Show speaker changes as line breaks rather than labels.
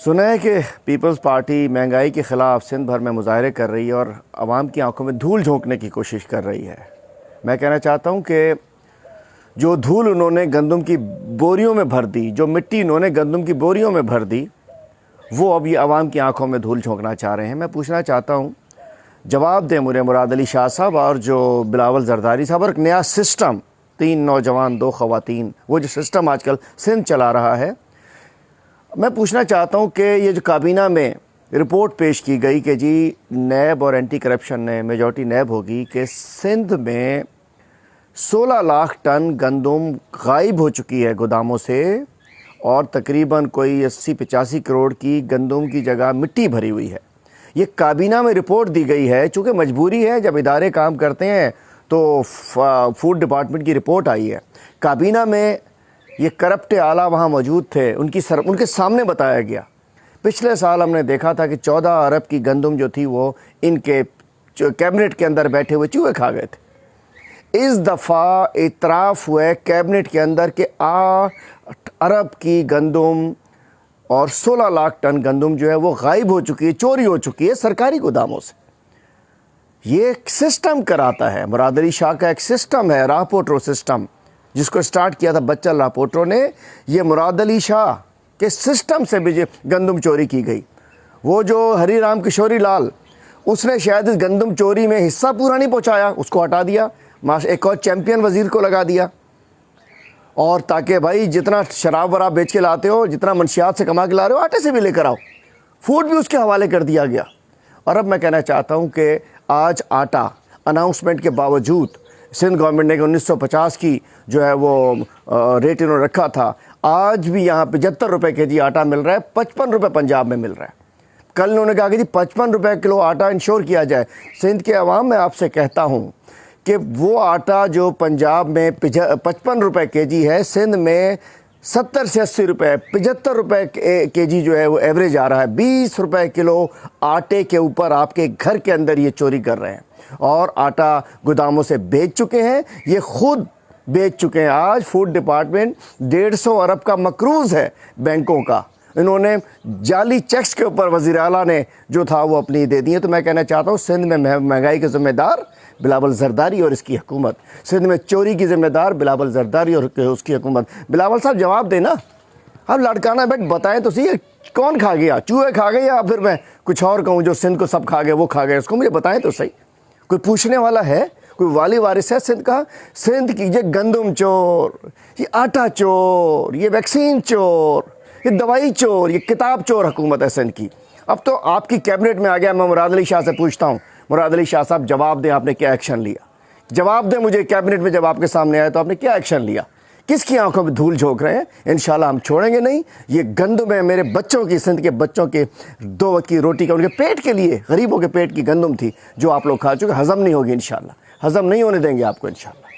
سنا ہے کہ پیپلز پارٹی مہنگائی کے خلاف سندھ بھر میں مظاہرے کر رہی ہے اور عوام کی آنکھوں میں دھول جھونکنے کی کوشش کر رہی ہے۔ میں کہنا چاہتا ہوں کہ جو دھول انہوں نے گندم کی بوریوں میں بھر دی، جو مٹی انہوں نے گندم کی بوریوں میں بھر دی، وہ اب یہ عوام کی آنکھوں میں دھول جھونکنا چاہ رہے ہیں۔ میں پوچھنا چاہتا ہوں، جواب دیں مجھے مراد علی شاہ صاحب اور جو بلاول زرداری صاحب، اور ایک نیا سسٹم 3 نوجوان 2 خواتین، وہ جو سسٹم آج کل سندھ چلا رہا ہے، میں پوچھنا چاہتا ہوں کہ یہ جو کابینہ میں رپورٹ پیش کی گئی کہ جی نیب اور اینٹی کرپشن نے میجورٹی نیب ہوگی کہ سندھ میں 16 لاکھ ٹن گندم غائب ہو چکی ہے گوداموں سے، اور تقریباً کوئی 80-85 کروڑ کی گندم کی جگہ مٹی بھری ہوئی ہے۔ یہ کابینہ میں رپورٹ دی گئی ہے، چونکہ مجبوری ہے، جب ادارے کام کرتے ہیں تو فوڈ ڈپارٹمنٹ کی رپورٹ آئی ہے۔ کابینہ میں یہ کرپٹ آلہ وہاں موجود تھے، ان کے سامنے بتایا گیا۔ پچھلے سال ہم نے دیکھا تھا کہ 14 ارب کی گندم جو تھی وہ ان کے کیبنٹ کے اندر بیٹھے ہوئے چوہے کھا گئے تھے۔ اس دفعہ اعتراف ہوئے کیبنٹ کے اندر کہ 8 ارب کی گندم اور 16 لاکھ ٹن گندم جو ہے وہ غائب ہو چکی ہے، چوری ہو چکی ہے سرکاری گوداموں سے۔ یہ ایک سسٹم کراتا ہے، مراد علی شاہ کا ایک سسٹم ہے، راہ پوٹرو سسٹم، جس کو سٹارٹ کیا تھا بچہ راہ پوٹرو نے۔ یہ مراد علی شاہ کے سسٹم سے بھی گندم چوری کی گئی۔ وہ جو ہری رام کشوری لال، اس نے شاید اس گندم چوری میں حصہ پورا نہیں پہنچایا، اس کو ہٹا دیا، ایک اور چیمپئن وزیر کو لگا دیا، اور تاکہ بھائی جتنا شراب وراب بیچ کے لاتے ہو، جتنا منشیات سے کما کے لا رہے ہو، آٹے سے بھی لے کر آؤ۔ فوڈ بھی اس کے حوالے کر دیا گیا۔ اور اب میں کہنا چاہتا ہوں کہ آج آٹا اناؤنسمنٹ کے باوجود سندھ گورنمنٹ نے 1950 کی جو ہے وہ ریٹ انہوں نے رکھا تھا، آج بھی یہاں 75 روپے کے جی آٹا مل رہا ہے، 55 روپے پنجاب میں مل رہا ہے۔ کل انہوں نے کہا کہ جی 55 روپے کلو آٹا انشور کیا جائے۔ سندھ کے عوام، میں آپ سے کہتا ہوں کہ وہ آٹا جو پنجاب میں 55 روپے کے جی ہے، سندھ میں 70 سے 80 روپے، 75 روپے کے جی جو ہے وہ ایوریج آ رہا ہے۔ 20 روپے کلو آٹے کے اوپر آپ کے گھر کے اندر یہ چوری کر رہے ہیں، اور آٹا گوداموں سے بیچ چکے ہیں، یہ خود بیچ چکے ہیں۔ آج فوڈ ڈپارٹمنٹ 150 ارب کا مقروض ہے بینکوں کا، انہوں نے جعلی چیکس کے اوپر وزیر اعلیٰ نے جو تھا وہ اپنی دے دی ہے۔ تو میں کہنا چاہتا ہوں سندھ میں مہنگائی کے ذمہ دار بلاول زرداری اور اس کی حکومت، سندھ میں چوری کی ذمہ دار بلاول زرداری اور اس کی حکومت۔ بلاول صاحب جواب دینا، اب لڑکانہ بیٹھ بتائیں تو صحیح، کون کھا گیا؟ چوہے کھا گئے یا پھر میں کچھ اور کہوں جو سندھ کو سب کھا گئے وہ کھا گئے؟ اس کو مجھے بتائیں تو صحیح، کوئی پوچھنے والا ہے؟ کوئی والی وارث ہے سندھ کا؟ سندھ کی یہ گندم چور، یہ آٹا چور، یہ ویکسین چور، یہ دوائی چور، یہ کتاب چور حکومت ہے سندھ کی۔ اب تو آپ کی کیبنٹ میں آ گیا۔ میں مراد علی شاہ سے پوچھتا ہوں، مراد علی شاہ صاحب جواب دیں، آپ نے کیا ایکشن لیا؟ جواب دیں مجھے، کیبنٹ میں جب آپ کے سامنے آئے تو آپ نے کیا ایکشن لیا؟ کس کی آنکھوں میں دھول جھونک رہے ہیں؟ انشاءاللہ ہم چھوڑیں گے نہیں۔ یہ گندم ہے میرے بچوں کی، سندھ کے بچوں کے 2 وقت کی روٹی کا، ان کے پیٹ کے لیے، غریبوں کے پیٹ کی گندم تھی جو آپ لوگ کھا چکے۔ ہضم نہیں ہوگی انشاءاللہ، ہضم نہیں ہونے دیں گے آپ کو انشاءاللہ۔